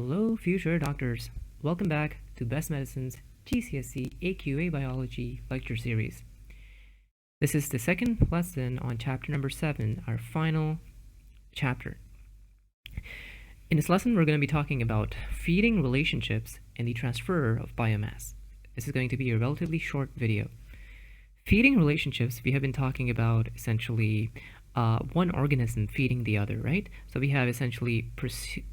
Hello, future doctors. Welcome back to Best Medicine's GCSE AQA Biology lecture series. This is the second lesson on chapter number 7, our final chapter. In this lesson, we're going to be talking about feeding relationships and the transfer of biomass. This is going to be a relatively short video. Feeding relationships, we have been talking about essentially one organism feeding the other, right? So we have essentially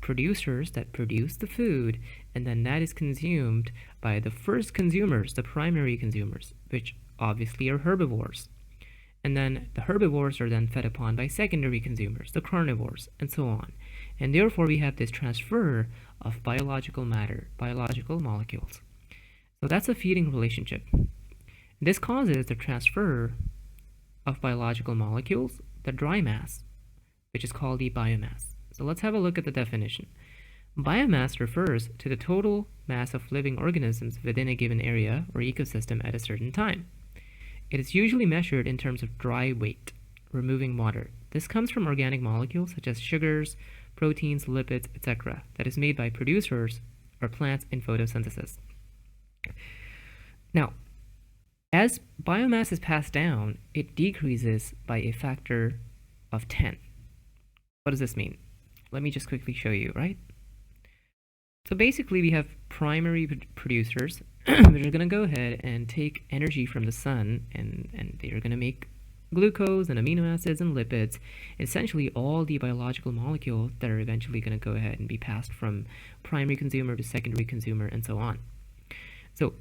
producers that produce the food, and then that is consumed by the first consumers, the primary consumers, which obviously are herbivores. And then the herbivores are then fed upon by secondary consumers, the carnivores, and so on. And therefore we have this transfer of biological matter, biological molecules. So that's a feeding relationship. This causes the transfer of biological molecules, the dry mass, which is called the biomass. So let's have a look at the definition. Biomass refers to the total mass of living organisms within a given area or ecosystem at a certain time. It is usually measured in terms of dry weight, removing water. This comes from organic molecules such as sugars, proteins, lipids, etc. that is made by producers or plants in photosynthesis. Now, as biomass is passed down, it decreases by a factor of 10. What does this mean? Let me just quickly show you, right? So basically we have primary producers which are going to go ahead and take energy from the sun and they are going to make glucose and amino acids and lipids, essentially all the biological molecules that are eventually going to go ahead and be passed from primary consumer to secondary consumer and so on. So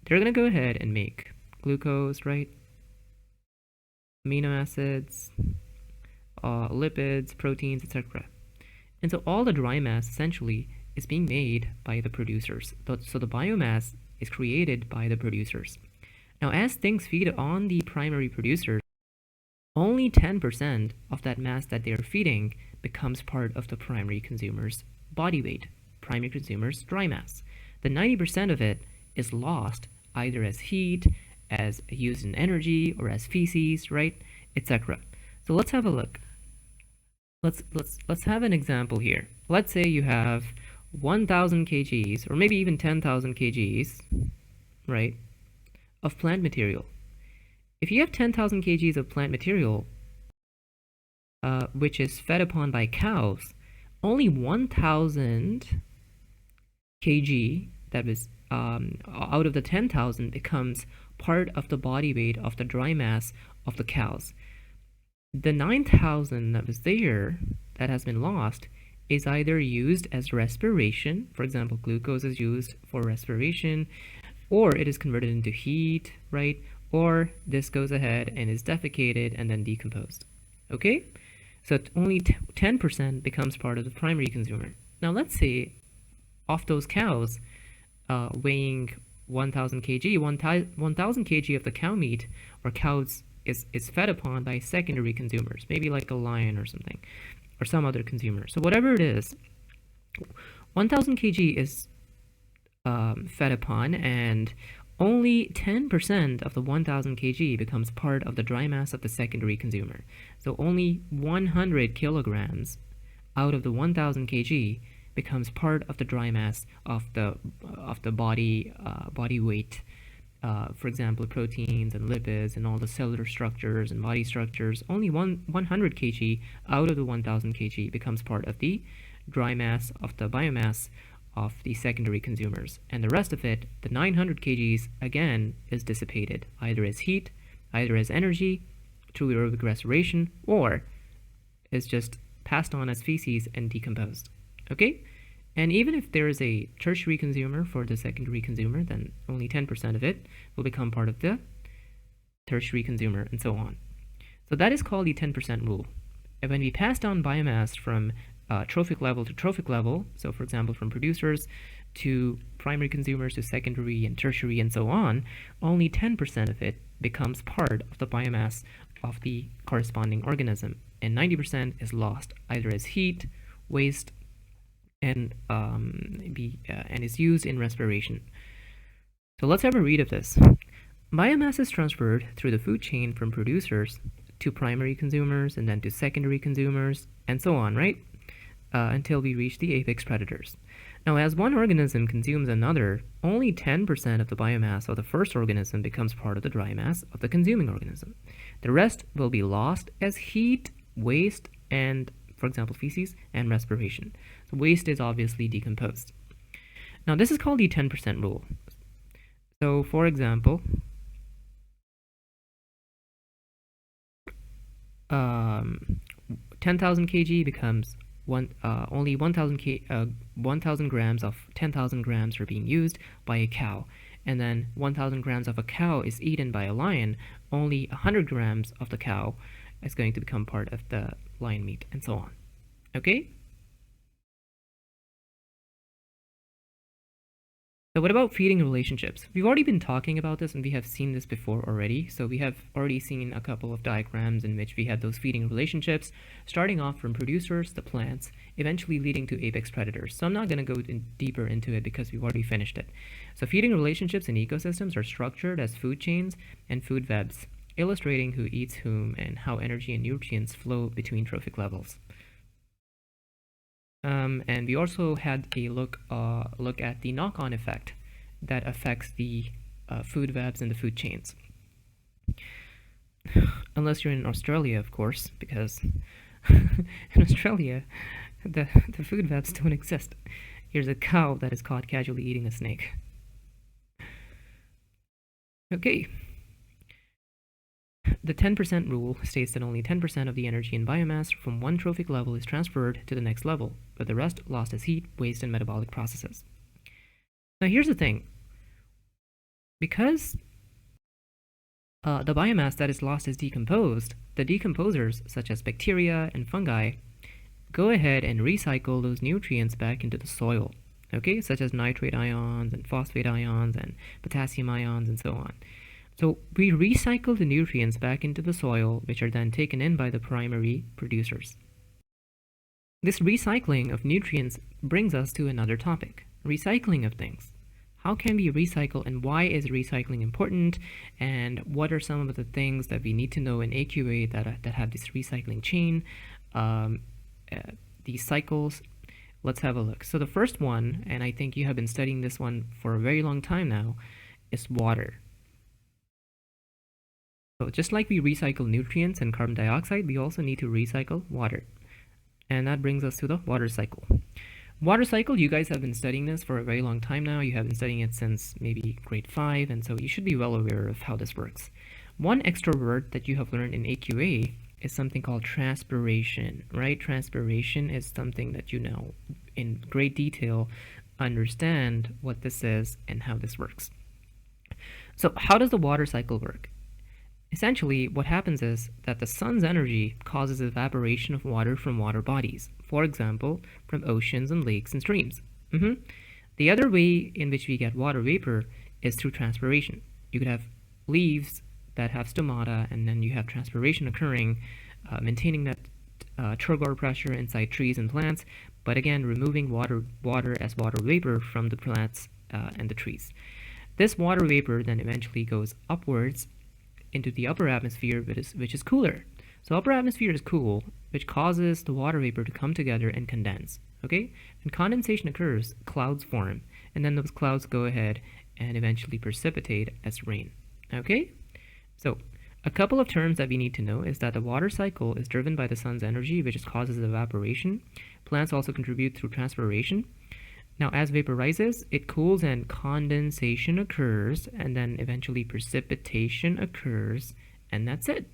they're going to go ahead and make glucose, right? Amino acids, lipids, proteins, etc. And so all the dry mass essentially is being made by the producers. So the biomass is created by the producers. Now, as things feed on the primary producers, only 10% of that mass that they are feeding becomes part of the primary consumer's body weight, primary consumer's dry mass. The 90% of it is lost either as heat, as used in energy, or as feces, right, etc. So let's have a look. Let's have an example here. Let's say you have 1,000 kgs, or maybe even 10,000 kgs, right, of plant material. If you have 10,000 kgs of plant material, which is fed upon by cows, only 1,000 kg that is out of the 10,000 becomes part of the body weight of the dry mass of the cows. The 9,000 that was there that has been lost is either used as respiration, for example, glucose is used for respiration, or it is converted into heat, right? Or this goes ahead and is defecated and then decomposed. Okay? So only 10% becomes part of the primary consumer. Now let's say of those cows weighing 1,000 kg, 1,000 kg of the cow meat or cows is fed upon by secondary consumers, maybe like a lion or something, or some other consumer. So whatever it is, 1,000 kg is fed upon, and only 10% of the 1,000 kg becomes part of the dry mass of the secondary consumer. So only 100 kilograms out of the 1,000 kg becomes part of the dry mass of the body weight. For example, proteins and lipids and all the cellular structures and body structures. Only 100 kg out of the 1,000 kg becomes part of the dry mass of the biomass of the secondary consumers, and the rest of it, the 900 kgs, again is dissipated either as heat, either as energy through aerobic respiration, or is just passed on as feces and decomposed. Okay? And even if there is a tertiary consumer for the secondary consumer, then only 10% of it will become part of the tertiary consumer, and so on. So that is called the 10% rule. And when we pass down biomass from trophic level to trophic level, so for example from producers to primary consumers to secondary and tertiary and so on, only 10% of it becomes part of the biomass of the corresponding organism, and 90% is lost either as heat, waste, and is used in respiration. So let's have a read of this. Biomass is transferred through the food chain from producers to primary consumers and then to secondary consumers and so on, right? Until we reach the apex predators. Now, as one organism consumes another, only 10% of the biomass of the first organism becomes part of the dry mass of the consuming organism. The rest will be lost as heat, waste, and, for example, feces and respiration. So waste is obviously decomposed. Now, this is called the 10% rule. So, for example, 10,000 kg becomes only 1,000 grams of 10,000 grams are being used by a cow, and then 1,000 grams of a cow is eaten by a lion. Only 100 grams of the cow is going to become part of the lion meat, and so on. Okay? So what about feeding relationships? We've already been talking about this, and we have seen this before already. So we have already seen a couple of diagrams in which we had those feeding relationships, starting off from producers, the plants, eventually leading to apex predators. So I'm not going to go deeper into it because we've already finished it. So feeding relationships in ecosystems are structured as food chains and food webs, illustrating who eats whom and how energy and nutrients flow between trophic levels. And we also had a look at the knock-on effect that affects the food webs and the food chains. Unless you're in Australia, of course, because in Australia, the food webs don't exist. Here's a cow that is caught casually eating a snake. Okay. The 10% rule states that only 10% of the energy and biomass from one trophic level is transferred to the next level, but the rest lost as heat, waste, and metabolic processes. Now here's the thing. Because the biomass that is lost is decomposed, the decomposers, such as bacteria and fungi, go ahead and recycle those nutrients back into the soil, okay, such as nitrate ions and phosphate ions and potassium ions and so on. So we recycle the nutrients back into the soil, which are then taken in by the primary producers. This recycling of nutrients brings us to another topic, recycling of things. How can we recycle, and why is recycling important, and what are some of the things that we need to know in AQA that have this recycling chain, these cycles? Let's have a look. So the first one, and I think you have been studying this one for a very long time now, is water. So just like we recycle nutrients and carbon dioxide, we also need to recycle water. And that brings us to the water cycle. Water cycle, you guys have been studying this for a very long time now. You have been studying it since maybe grade 5, and so you should be well aware of how this works. One extra word that you have learned in AQA is something called transpiration, right? Transpiration is something that you know in great detail, understand what this is and how this works. So how does the water cycle work? Essentially, what happens is that the sun's energy causes evaporation of water from water bodies, for example, from oceans and lakes and streams. The other way in which we get water vapor is through transpiration. You could have leaves that have stomata, and then you have transpiration occurring, maintaining that turgor pressure inside trees and plants, but again, removing water as water vapor from the plants and the trees. This water vapor then eventually goes upwards into the upper atmosphere, which is cooler. So upper atmosphere is cool, which causes the water vapor to come together and condense. Okay? When condensation occurs, clouds form, and then those clouds go ahead and eventually precipitate as rain. Okay? So a couple of terms that we need to know is that the water cycle is driven by the sun's energy, which causes evaporation. Plants also contribute through transpiration. Now, as vapor rises, it cools and condensation occurs, and then eventually precipitation occurs, and that's it.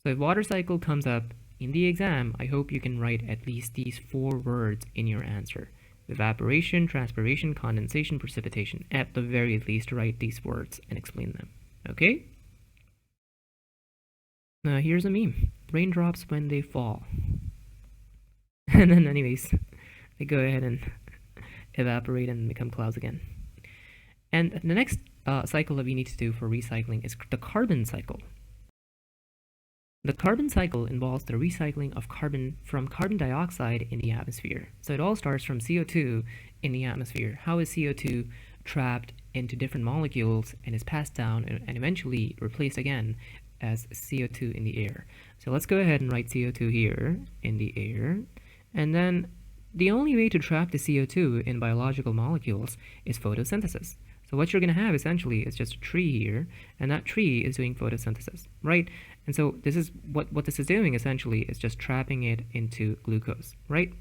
So if water cycle comes up in the exam, I hope you can write at least these 4 words in your answer. Evaporation, transpiration, condensation, precipitation. At the very least, write these words and explain them. Okay? Now, here's a meme. Raindrops when they fall. And then anyways, they go ahead and evaporate and become clouds again. And the next cycle that we need to do for recycling is the carbon cycle. The carbon cycle involves the recycling of carbon from carbon dioxide in the atmosphere. So it all starts from CO2 in the atmosphere. How is CO2 trapped into different molecules and is passed down and eventually replaced again as CO2 in the air? So let's go ahead and write CO2 here in the air, and then the only way to trap the CO2 in biological molecules is photosynthesis. So what you're going to have essentially is just a tree here, and that tree is doing photosynthesis, right? And so this is what this is doing essentially is just trapping it into glucose, right?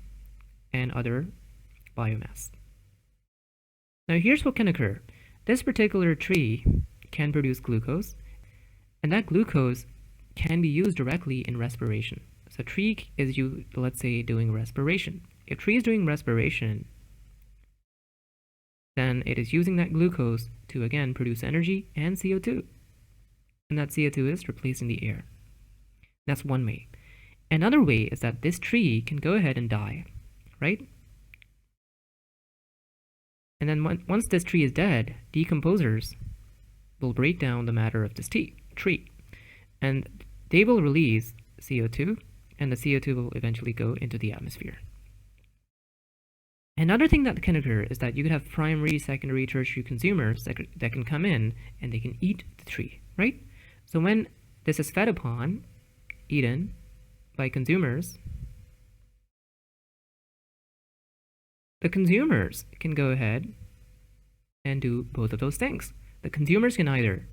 And other biomass. Now here's what can occur. This particular tree can produce glucose, and that glucose can be used directly in respiration. So tree is, let's say, doing respiration. If tree is doing respiration, then it is using that glucose to again produce energy and CO2. And that CO2 is replacing the air. That's one way. Another way is that this tree can go ahead and die, right? And then once this tree is dead, decomposers will break down the matter of this tree. And they will release CO2, and the CO2 will eventually go into the atmosphere. Another thing that can occur is that you could have primary, secondary, tertiary consumers that can come in and they can eat the tree, right? So when this is fed upon, eaten by consumers, the consumers can go ahead and do both of those things. The consumers can either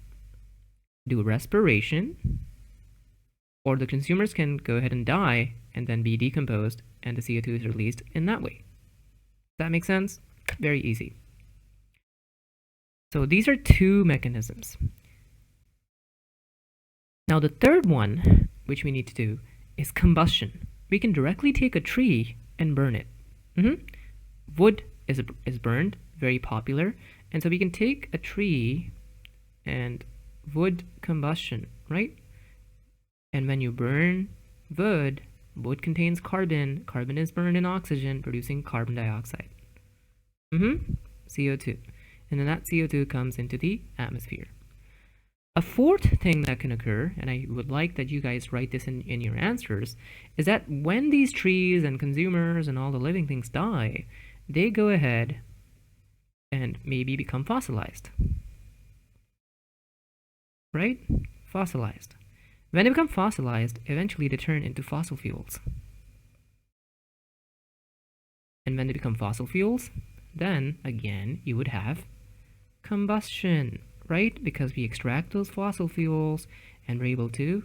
do respiration, or the consumers can go ahead and die and then be decomposed, and the CO2 is released in that way. Does that make sense? Very easy. So these are two mechanisms. Now the third one, which we need to do, is combustion. We can directly take a tree and burn it. Wood is burned, very popular, and so we can take a tree and wood combustion, right? And when you burn wood, wood contains carbon. Carbon is burned in oxygen, producing carbon dioxide. CO2. And then that CO2 comes into the atmosphere. A fourth thing that can occur, and I would like that you guys write this in your answers, is that when these trees and consumers and all the living things die, they go ahead and maybe become fossilized. Right? Fossilized. When they become fossilized, eventually they turn into fossil fuels. And when they become fossil fuels, then again you would have combustion, right? Because we extract those fossil fuels and we're able to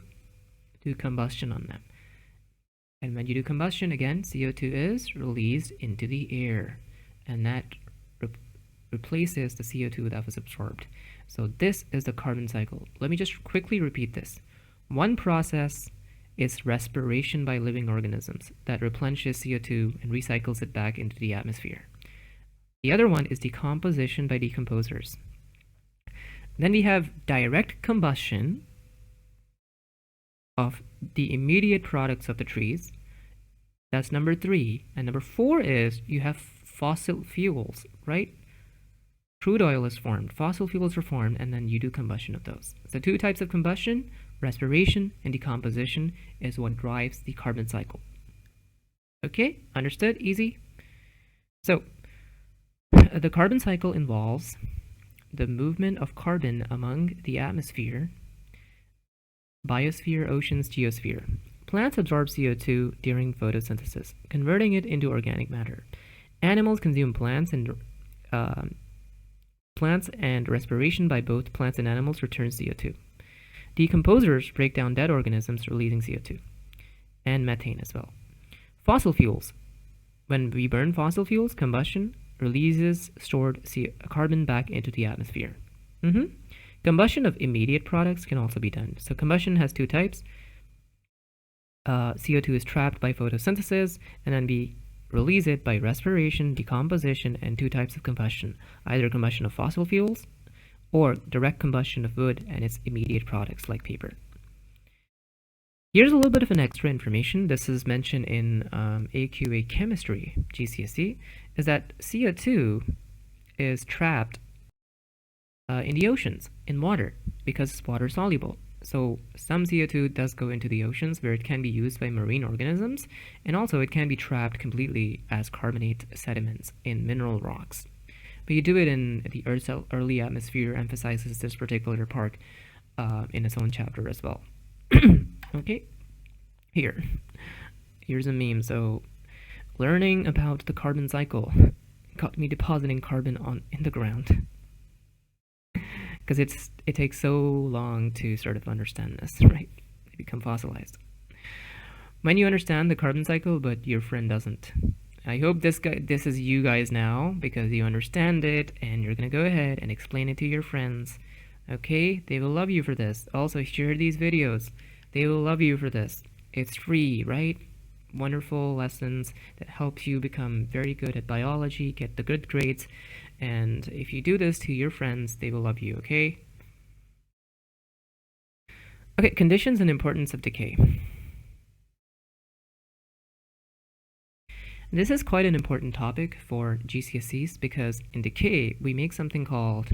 do combustion on them. And when you do combustion, again, CO2 is released into the air, and that replaces the CO2 that was absorbed. So this is the carbon cycle. Let me just quickly repeat this. One process is respiration by living organisms that replenishes CO2 and recycles it back into the atmosphere. The other one is decomposition by decomposers. Then we have direct combustion of the immediate products of the trees. That's number 3. And number 4 is you have fossil fuels, right? Crude oil is formed, fossil fuels are formed, and then you do combustion of those. So 2 types of combustion, respiration and decomposition, is what drives the carbon cycle. Okay, understood? Easy? So the carbon cycle involves the movement of carbon among the atmosphere, biosphere, oceans, geosphere. Plants absorb CO2 during photosynthesis, converting it into organic matter. Animals consume plants and respiration by both plants and animals returns CO2. Decomposers break down dead organisms, releasing CO2 and methane as well. Fossil fuels. When we burn fossil fuels, combustion releases stored carbon back into the atmosphere. Combustion of immediate products can also be done. So combustion has 2 types. CO2 is trapped by photosynthesis, and then we release it by respiration, decomposition, and 2 types of combustion, either combustion of fossil fuels or direct combustion of wood and its immediate products like paper. Here's a little bit of an extra information. This is mentioned in AQA Chemistry, GCSE, is that CO2 is trapped in the oceans, in water, because it's water soluble. So some CO2 does go into the oceans where it can be used by marine organisms, and also it can be trapped completely as carbonate sediments in mineral rocks. But you do it in the Earth's early atmosphere, emphasizes this particular part in its own chapter as well. Okay, here's a meme. So learning about the carbon cycle got me depositing carbon in the ground because it takes so long to sort of understand this, right? They become fossilized. When you understand the carbon cycle, but your friend doesn't. I hope this is you guys now because you understand it and you're gonna go ahead and explain it to your friends. Okay? They will love you for this. Also, share these videos. They will love you for this. It's free, right? Wonderful lessons that helps you become very good at biology, get the good grades, and if you do this to your friends, they will love you, okay? Okay, conditions and importance of decay. This is quite an important topic for GCSEs because in decay, we make something called,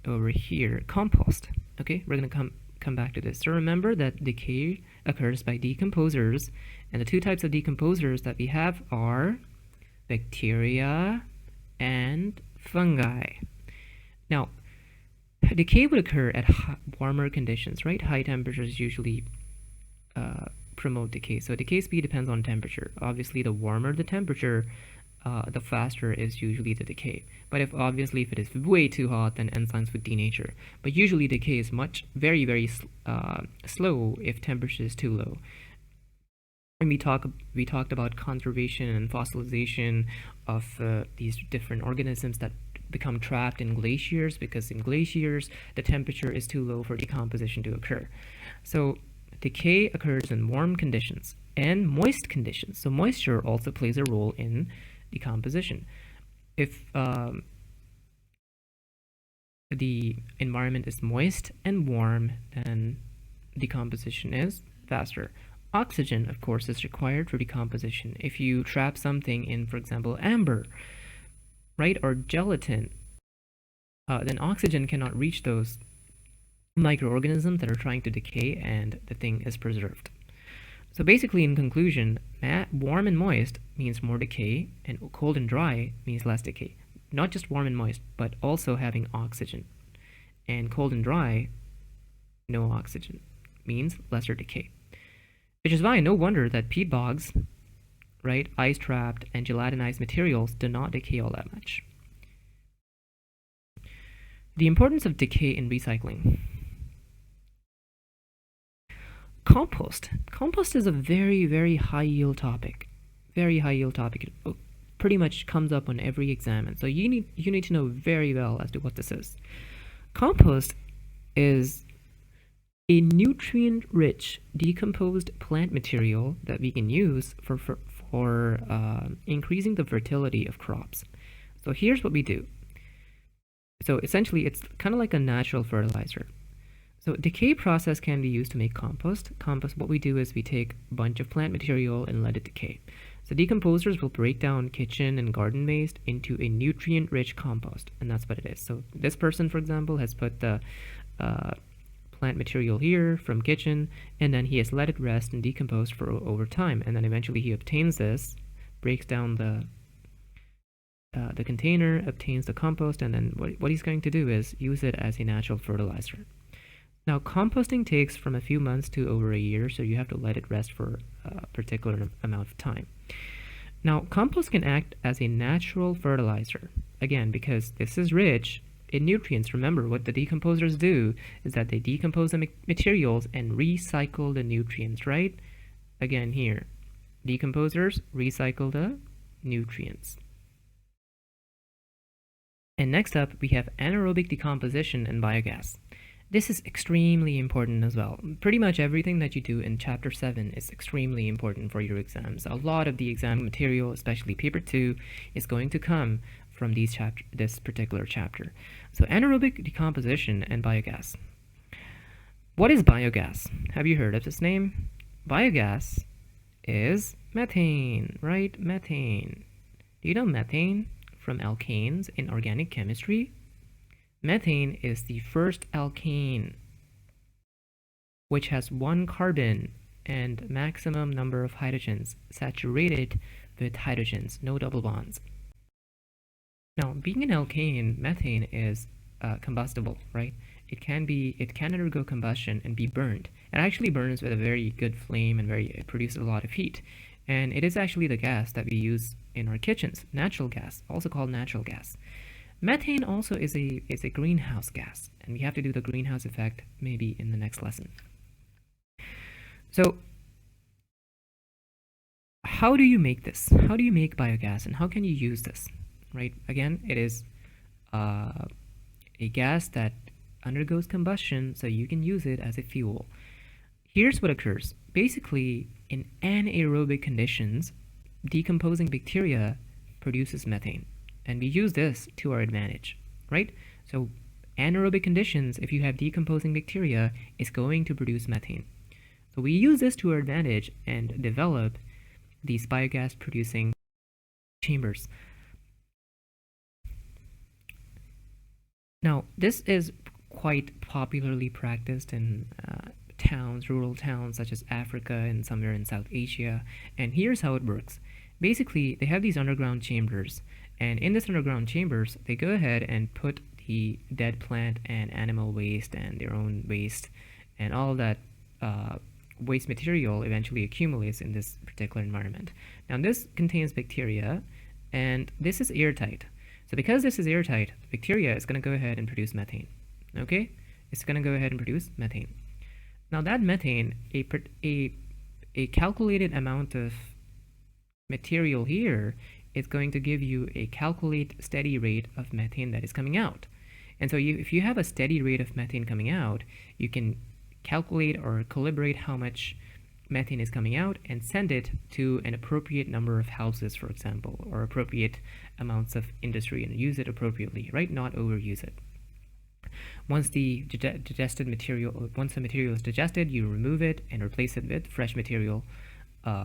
over here, compost. Okay, we're going to come back to this. So remember that decay occurs by decomposers, and the two types of decomposers that we have are bacteria and fungi. Now, decay would occur at warmer conditions, right? High temperatures usually promote decay. So decay speed depends on temperature. Obviously, the warmer the temperature, the faster is usually the decay. But if it is way too hot, then enzymes would denature. But usually decay is very slow if temperature is too low. And we talked about conservation and fossilization of these different organisms that become trapped in glaciers because in glaciers the temperature is too low for decomposition to occur. So decay occurs in warm conditions and moist conditions. So moisture also plays a role in decomposition. If the environment is moist and warm, then decomposition is faster. Oxygen, of course, is required for decomposition. If you trap something in, for example, amber, right, or gelatin, then oxygen cannot reach those microorganisms that are trying to decay and the thing is preserved. So basically, in conclusion, warm and moist means more decay and cold and dry means less decay. Not just warm and moist, but also having oxygen. And cold and dry, no oxygen, means lesser decay. Which is why no wonder that peat bogs, right, ice-trapped and gelatinized materials do not decay all that much. The importance of decay in recycling. Compost. Compost is a very high yield topic. Very high yield topic. It pretty much comes up on every exam, and so you need to know very well as to what this is. Compost is a nutrient-rich decomposed plant material that we can use for increasing the fertility of crops. So here's what we do. So essentially, it's kind of like a natural fertilizer. So decay process can be used to make compost. Compost, what we do is we take a bunch of plant material and let it decay. So decomposers will break down kitchen and garden waste into a nutrient-rich compost, and that's what it is. So this person, for example, has put the plant material here from kitchen, and then he has let it rest and decompose for over time, and then eventually he obtains this, breaks down the container, obtains the compost, and then what he's going to do is use it as a natural fertilizer. Now, composting takes from a few months to over a year, so you have to let it rest for a particular amount of time. Now, compost can act as a natural fertilizer, again, because this is rich in nutrients. Remember, what the decomposers do is that they decompose the materials and recycle the nutrients, right? Again, here, decomposers recycle the nutrients. And next up, we have anaerobic decomposition and biogas. This is extremely important as well. Pretty much everything that you do in Chapter 7 is extremely important for your exams. A lot of the exam material, especially Paper 2, is going to come from this particular chapter. So anaerobic decomposition and biogas. What is biogas? Have you heard of this name? Biogas is methane, right? Methane. Do you know methane from alkanes in organic chemistry? Methane is the first alkane, which has one carbon and maximum number of hydrogens, saturated with hydrogens, no double bonds. Now, being an alkane, methane is combustible, right? It can undergo combustion and be burned. It actually burns with a very good flame and it produces a lot of heat. And it is actually the gas that we use in our kitchens, natural gas, also called natural gas. Methane also is a greenhouse gas, and we have to do the greenhouse effect maybe in the next lesson. So how do you make this? How do you make biogas, and how can you use this? Right? Again, it is a gas that undergoes combustion, so you can use it as a fuel. Here's what occurs. Basically, in anaerobic conditions, decomposing bacteria produces methane, and we use this to our advantage, right? So anaerobic conditions, if you have decomposing bacteria, is going to produce methane. So we use this to our advantage and develop these biogas producing chambers. Now, this is quite popularly practiced in towns, rural towns such as Africa and somewhere in South Asia. And here's how it works. Basically, they have these underground chambers, and in this underground chambers, they go ahead and put the dead plant and animal waste and their own waste, and all that waste material eventually accumulates in this particular environment. Now, this contains bacteria, and this is airtight. So because this is airtight, the bacteria is going to go ahead and produce methane. Okay? It's going to go ahead and produce methane. Now that methane, a calculated amount of material here is going to give you a calculate steady rate of methane that is coming out. And so if you have a steady rate of methane coming out, you can calculate or calibrate how much methane is coming out and send it to an appropriate number of houses, for example, or appropriate amounts of industry, and use it appropriately, right? Not overuse it. Once the material is digested, you remove it and replace it with fresh material,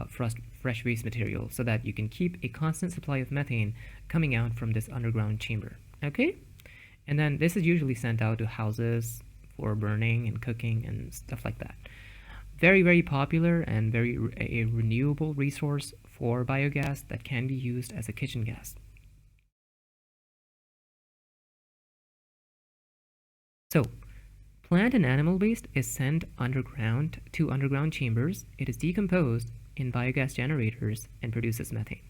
fresh waste material, so that you can keep a constant supply of methane coming out from this underground chamber. Okay? And then this is usually sent out to houses for burning and cooking and stuff like that. Very, very popular and a renewable resource for biogas that can be used as a kitchen gas. So, plant and animal waste is sent underground to underground chambers. It is decomposed in biogas generators and produces methane.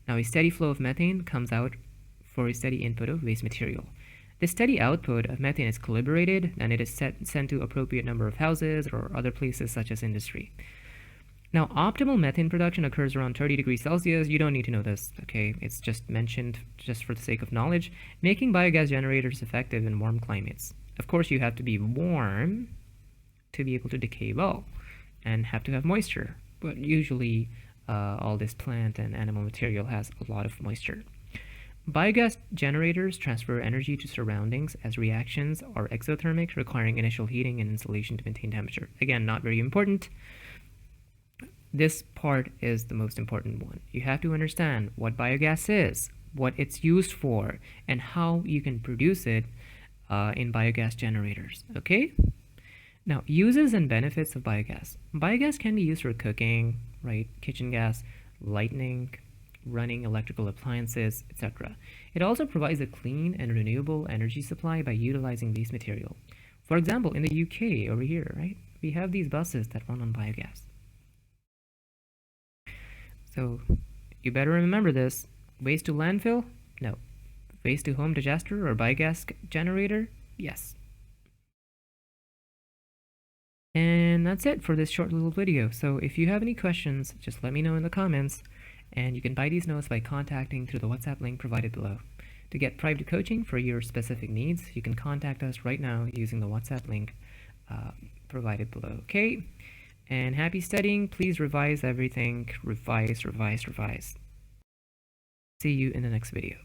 Now, a steady flow of methane comes out for a steady input of waste material. The steady output of methane is calibrated, and it is sent to appropriate number of houses or other places such as industry. Now, optimal methane production occurs around 30 degrees Celsius. You don't need to know this, okay? It's just mentioned just for the sake of knowledge, making biogas generators effective in warm climates. Of course, you have to be warm to be able to decay well and have to have moisture, but usually all this plant and animal material has a lot of moisture. Biogas generators transfer energy to surroundings as reactions are exothermic, requiring initial heating and insulation to maintain temperature. Again, not very important. This part is the most important one. You have to understand what biogas is, what it's used for, and how you can produce it in biogas generators. Okay? Now, uses and benefits of biogas. Biogas can be used for cooking, right? Kitchen gas, lighting, running electrical appliances, etc. It also provides a clean and renewable energy supply by utilizing waste material. For example, in the UK over here, right? We have these buses that run on biogas. So you better remember this. Waste to landfill? No. Waste to home digester or biogas generator? Yes. And that's it for this short little video. So if you have any questions, just let me know in the comments, and you can buy these notes by contacting through the WhatsApp link provided below. To get private coaching for your specific needs, you can contact us right now using the WhatsApp link provided below. Okay? And happy studying. Please revise everything. Revise, revise, revise. See you in the next video.